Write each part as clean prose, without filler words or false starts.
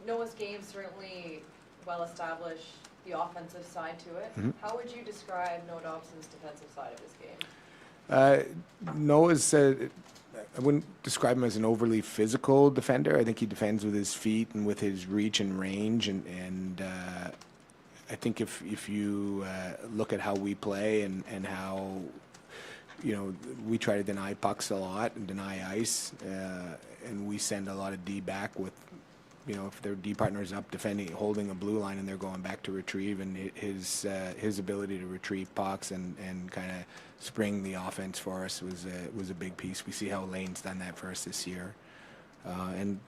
Noah's game certainly well established the offensive side to it. Mm-hmm. How would you describe Noah Dobson's defensive side of his game? Noah's, I wouldn't describe him as an overly physical defender. I think he defends with his feet and with his reach and range. And I think if you look at how we play and how, we try to deny pucks a lot and deny ice, and we send a lot of D back with, if their D partner's up defending, holding a blue line and they're going back to retrieve, and his ability to retrieve pucks and kind of spring the offense for us was a big piece. We see how Lane's done that for us this year, and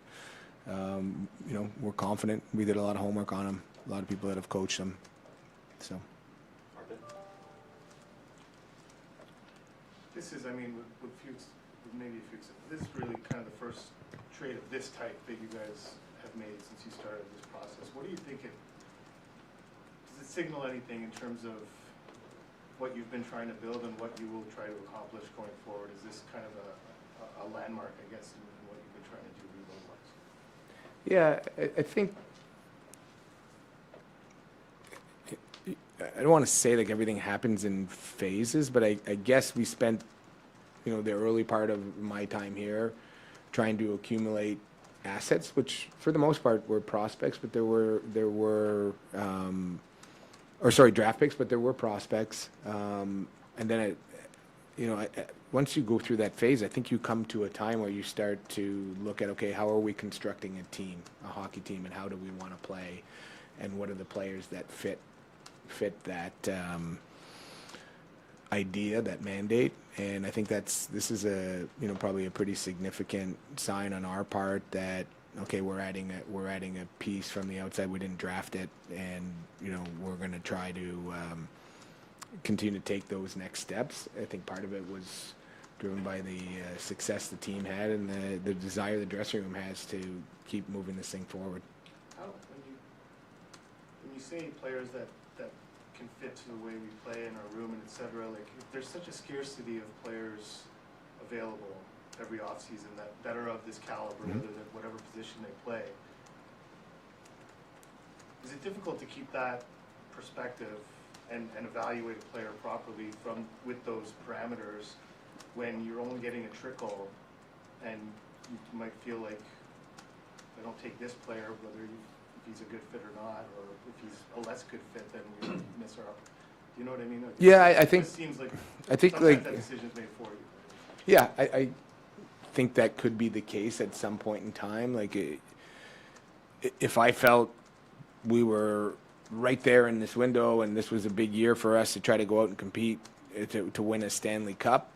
we're confident. We did a lot of homework on him. A lot of people that have coached him, so. This is, with Fuchs, maybe Fuchs, this is really kind of the first trade of this type that you guys have made since you started this process. What do you think does it signal anything in terms of what you've been trying to build and what you will try to accomplish going forward? Is this kind of a landmark, I guess, in what you've been trying to do rebuild-wise? Yeah, I think I don't want to say like everything happens in phases, but I guess we spent, the early part of my time here trying to accumulate assets, which for the most part were prospects, but there were draft picks, but there were prospects. And then, once you go through that phase, I think you come to a time where you start to look at, okay, how are we constructing a team, a hockey team, and how do we want to play, and what are the players that fit that idea, that mandate. And I think this is probably a pretty significant sign on our part that, okay, we're adding a piece from the outside. We didn't draft it, and we're going to try to continue to take those next steps. I think part of it was driven by the success the team had and the desire the dressing room has to keep moving this thing forward. How, when you say players that can fit to the way we play in our room and et cetera, like if there's such a scarcity of players available every offseason that are of this caliber, Mm-hmm. whether they're whatever position they play, is it difficult to keep that perspective and evaluate a player properly with those parameters when you're only getting a trickle and you might feel like, if I don't take this player, whether if he's a good fit or not, or if he's a less good fit, then you miss our. Do you know what I mean? Like, Yeah, I think. It seems like. I think sometimes that decision's made for you. Yeah, I think that could be the case at some point in time. Like, if I felt we were right there in this window and this was a big year for us to try to go out and compete to win a Stanley Cup.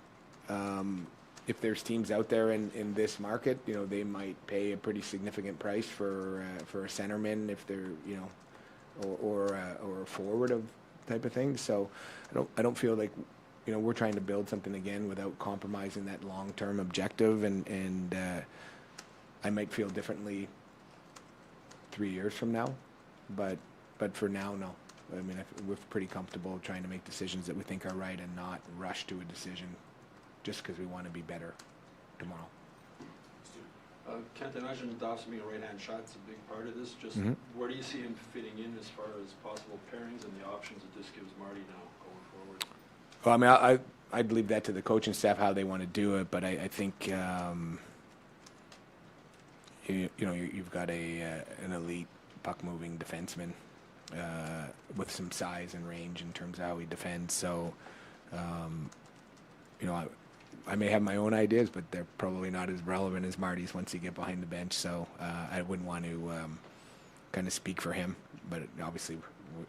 If there's teams out there in this market, they might pay a pretty significant price for a centerman if they're, or a forward of type of thing. So I don't feel like, we're trying to build something again without compromising that long-term objective. And I might feel differently 3 years from now, but for now, no. We're pretty comfortable trying to make decisions that we think are right and not rush to a decision just because we want to be better tomorrow. Kent, I imagine Dobson being a right-hand shot is a big part of this. Just where do you see him fitting in as far as possible pairings and the options that this gives Marty now going forward? Well, I'd leave that to the coaching staff how they want to do it, but I think you've got an elite puck-moving defenseman with some size and range in terms of how he defends. So, I may have my own ideas, but they're probably not as relevant as Marty's once you get behind the bench. So I wouldn't want to kind of speak for him. But obviously,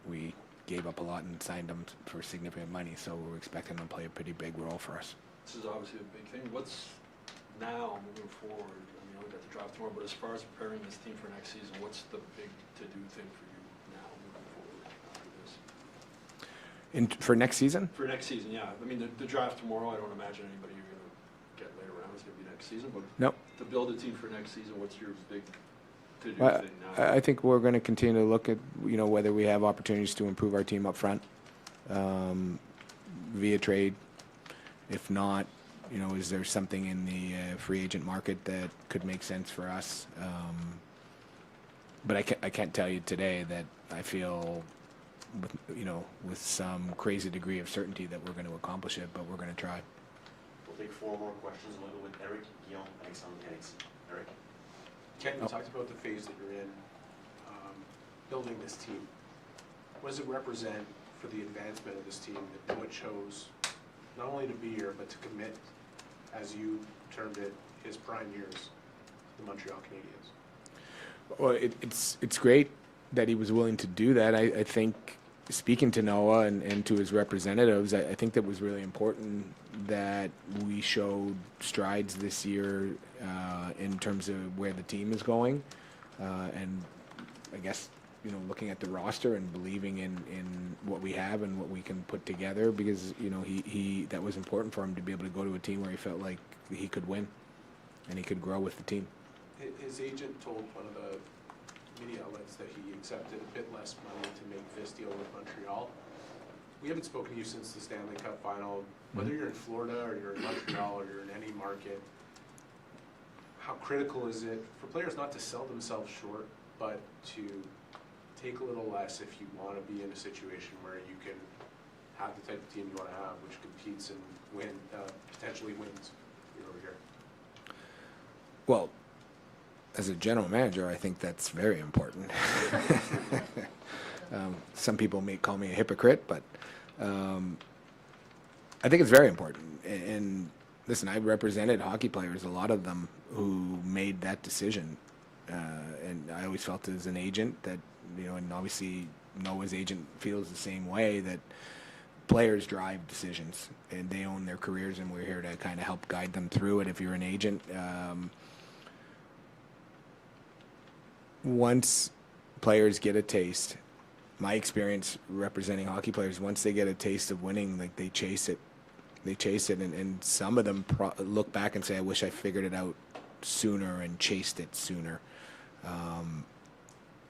we gave up a lot and signed him for significant money, so we're expecting him to play a pretty big role for us. This is obviously a big thing. What's now moving forward? I'll get the draft tomorrow, but as far as preparing this team for next season, what's the big to-do thing for you now moving forward after this? For next season? For next season, yeah. The draft tomorrow, I don't imagine anybody you're going to get later around is going to be next season, but Nope. To build a team for next season, what's your big to-do thing now? I think we're going to continue to look at, whether we have opportunities to improve our team up front via trade. If not, is there something in the free agent market that could make sense for us? but I can't tell you today that I feel, with some crazy degree of certainty that we're going to accomplish it, but we're going to try. We'll take 4 more questions. We'll go with Eric, Guillaume, Alexandre, Alexis. Eric? Kent, you talked about the phase that you're in, building this team. What does it represent for the advancement of this team that Noah chose not only to be here, but to commit, as you termed it, his prime years, to the Montreal Canadiens? Well, it's great that he was willing to do that. I think, speaking to Noah and to his representatives, I think that was really important that we showed strides this year in terms of where the team is going, and I guess looking at the roster and believing in what we have and what we can put together, because he that was important for him to be able to go to a team where he felt like he could win and he could grow with the team. His agent told one of the media outlets that he accepted a bit less money to make this deal with Montreal. We haven't spoken to you since the Stanley Cup final. Whether you're in Florida or you're in Montreal or you're in any market, how critical is it for players not to sell themselves short, but to take a little less if you want to be in a situation where you can have the type of team you want to have, which competes and potentially wins year over year? Well, as a general manager, I think that's very important. Some people may call me a hypocrite, but I think it's very important. And listen, I represented hockey players, a lot of them, who made that decision. And I always felt as an agent that, and obviously Noah's agent feels the same way, that players drive decisions and they own their careers, and we're here to kind of help guide them through it. If you're an agent, once players get a taste, my experience representing hockey players, once they get a taste of winning, like they chase it. And some of them look back and say, I wish I figured it out sooner and chased it sooner.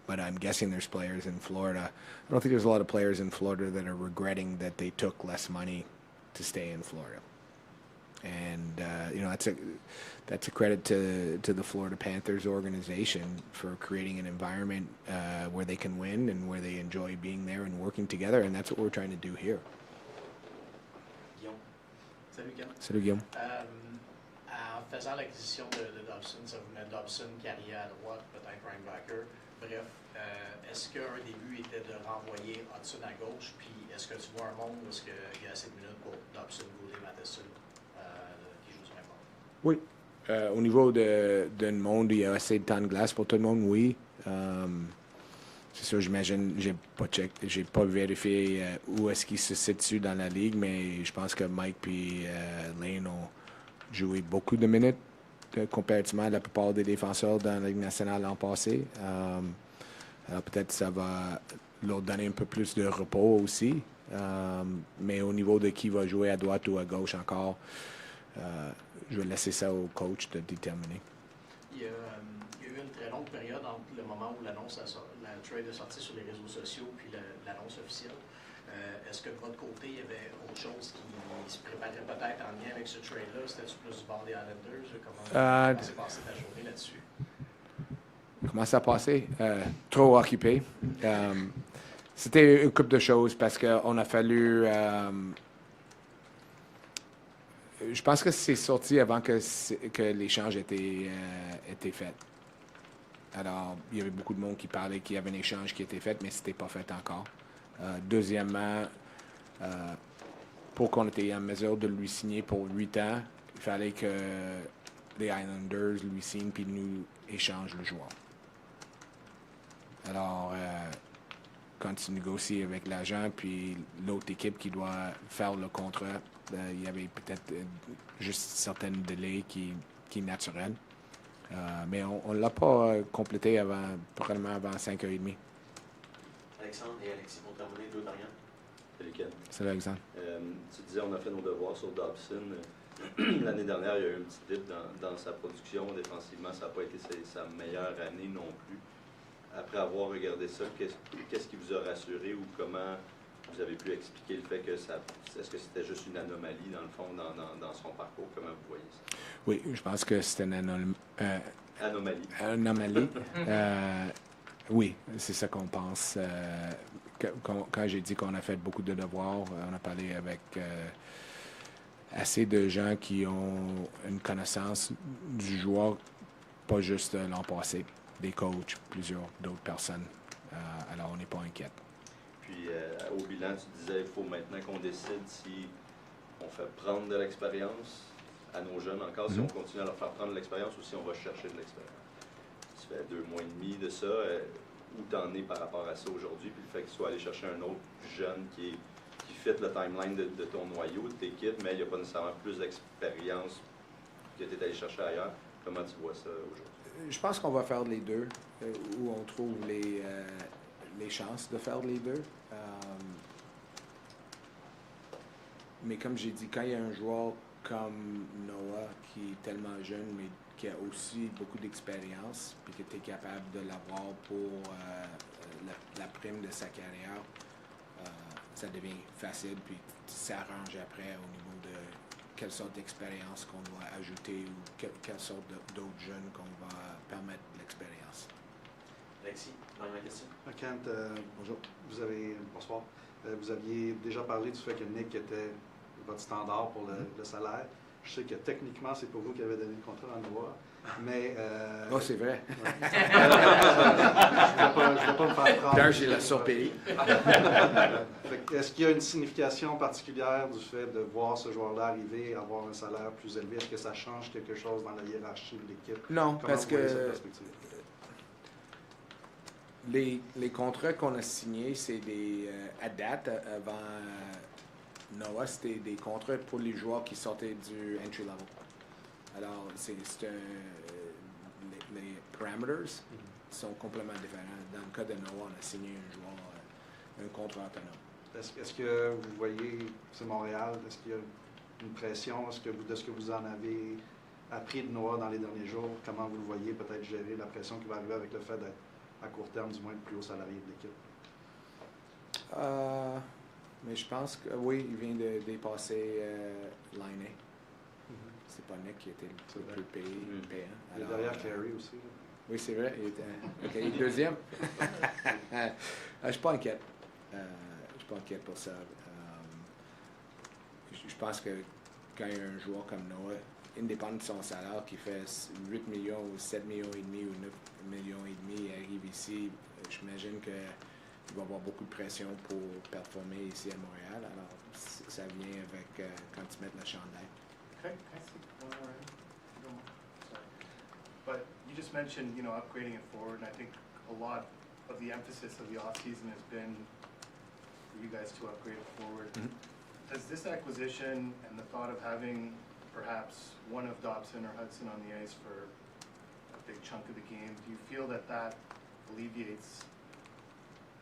But I'm guessing there's players in Florida. I don't think there's a lot of players in Florida that are regretting that they took less money to stay in Florida. And that's a credit to the Florida Panthers organization for creating an environment where they can win and where they enjoy being there and working together, and that's what we're trying to do here. Guillaume? Salut, Ken. Salut, Guillaume. En faisant l'acquisition de Dobson, ça vous met Dobson, Carrier à droite, peut-être Reinbacker. Bref, est-ce qu'un début était de renvoyer Hudson à gauche, puis est-ce que tu vois un monde où il y a assez de minutes pour Dobson, Goulet, Matheson qui joue sur un bord? Oui. Au niveau d'un monde, il y a assez de temps de glace pour tout le monde, oui. C'est sûr, j'imagine, j'ai pas vérifié où est-ce qu'il se situe dans la ligue, mais je pense que Mike et Lane ont joué beaucoup de minutes comparativement à la plupart des défenseurs dans la Ligue nationale l'an passé. Alors peut-être ça va leur donner un peu plus de repos aussi. Mais au niveau de qui va jouer à droite ou à gauche encore, je vais laisser ça au coach de déterminer. Il y a eu une très longue période entre le moment où la trade est sortie sur les réseaux sociaux puis l'annonce officielle. Est-ce que de votre côté, il y avait autre chose qui se préparait peut-être en lien avec ce trade-là? C'était-tu plus du bord des Islanders? Comment s'est passé ta journée là-dessus? Comment ça a passé? Trop occupé. C'était une couple de choses parce qu'on a fallu... je pense que c'est sorti avant que l'échange était fait. Alors, il y avait beaucoup de monde qui parlait qu'il y avait un échange qui était fait, mais ce n'était pas fait encore. Deuxièmement, pour qu'on était en mesure de lui signer pour 8 ans, il fallait que les Islanders lui signent puis nous échangent le joueur. Alors, quand tu négocies avec l'agent puis l'autre équipe qui doit faire le contrat, il y avait peut-être juste certains délais qui est naturel. Mais on ne l'a pas complété probablement avant 5h30. Alexandre et Alexis vont terminer 2 dernières. Salut Ken. Salut Alexandre. Tu disais on a fait nos devoirs sur Dobson. L'année dernière, il y a eu un petit dip dans sa production. Défensivement, ça n'a pas été sa meilleure année non plus. Après avoir regardé ça, qu'est-ce qui vous a rassuré ou comment vous avez pu expliquer le fait que est-ce que c'était juste une anomalie dans le fond dans son parcours? Comment vous voyez ça? Oui, je pense que c'était une anomalie. Oui, c'est ça qu'on pense. Quand j'ai dit qu'on a fait beaucoup de devoirs, on a parlé avec assez de gens qui ont une connaissance du joueur, pas juste l'an passé, des coachs, plusieurs d'autres personnes. Alors on n'est pas inquiète. Puis au bilan, tu disais il faut maintenant qu'on décide si on fait prendre de l'expérience à nos jeunes encore, si on continue à leur faire prendre de l'expérience ou si on va chercher de l'expérience. Tu fais 2 mois et demi de ça, où t'en es par rapport à ça aujourd'hui, puis le fait que tu sois allé chercher un autre jeune qui fit le timeline de ton noyau, de tes kids, mais il n'y a pas nécessairement plus d'expérience que tu es allé chercher ailleurs. Comment tu vois ça aujourd'hui? Je pense qu'on va faire les deux, où on trouve les chances de faire les deux. Mais comme j'ai dit, quand il y a un joueur comme Noah qui est tellement jeune, mais qui a aussi beaucoup d'expérience, puis que tu es capable de l'avoir pour la prime de sa carrière, ça devient facile, puis tu s'arranges après au niveau de quelle sorte d'expérience qu'on doit ajouter ou quelle sorte d'autres jeunes qu'on va permettre l'expérience. Alexis, dernière question. Kent, bonjour. Bonsoir. Vous aviez déjà parlé du fait que Nick était votre standard pour le salaire. Je sais que techniquement, c'est pour vous qui avez donné le contrat à Noah, mais... Oh, c'est vrai. Ouais. Je ne vais pas me faire prendre. D'ailleurs, j'ai la surpayé. Est-ce qu'il y a une signification particulière du fait de voir ce joueur-là arriver, avoir un salaire plus élevé? Est-ce que ça change quelque chose dans la hiérarchie de l'équipe? Non, Comment parce vous voyez que cette perspective? les contrats qu'on a signés, c'est des à date avant Noah, c'était des contrats pour les joueurs qui sortaient du entry level. Alors, les parameters sont complètement différents. Dans le cas de Noah, on a signé un joueur, un contrat autonome. Est-ce que vous voyez, c'est Montréal, est-ce qu'il y a une pression? De ce que vous en avez appris de Noah dans les derniers jours, comment vous le voyez peut-être gérer la pression qui va arriver avec le fait d'être à court terme, du moins, le plus haut salarié de l'équipe? Mais je pense que oui, il vient de dépasser Laine. C'est pas Nick qui était le plus payant. Il est derrière Clary aussi. Là. Oui, c'est vrai. Il est deuxième. Je suis pas inquiète. Je suis pas inquiète pour ça. Je pense que quand il y a un joueur comme Noah, indépendant de son salaire, qui fait 8 millions ou 7 millions et demi ou 9 millions et demi, arrive ici, j'imagine qu'il va avoir beaucoup de pression pour performer ici à Montréal. Alors, ça vient avec quand tu mets le chandail. Can I see one more in? If you don't mind. Sorry. But you just mentioned, upgrading it forward, and I think a lot of the emphasis of the offseason has been for you guys to upgrade it forward. Does this acquisition and the thought of having perhaps one of Dobson or Hudson on the ice for a big chunk of the game, do you feel that alleviates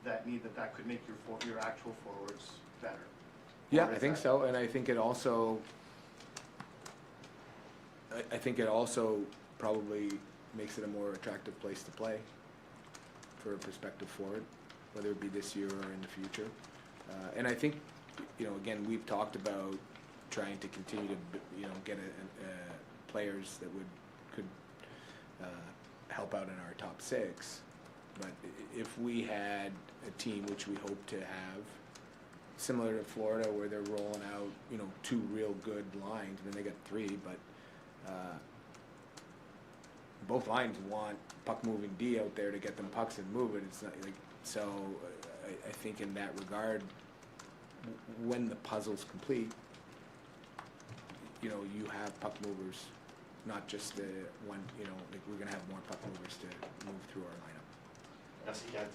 that need, that could make your actual forwards better? Yeah, I think so, and I think it also probably makes it a more attractive place to play for a prospective forward, whether it be this year or in the future. And I think, again, we've talked about trying to continue to, get players that could help out in our top six. But if we had a team, which we hope to have, similar to Florida, where they're rolling out, 2 real good lines, I mean, they got 3, but both lines want puck-moving D out there to get them pucks and move it. It's not like so. I think in that regard, when the puzzle's complete, you have puck movers, not just the one. We're going to have more puck movers to move through our lineup. Merci, Kent.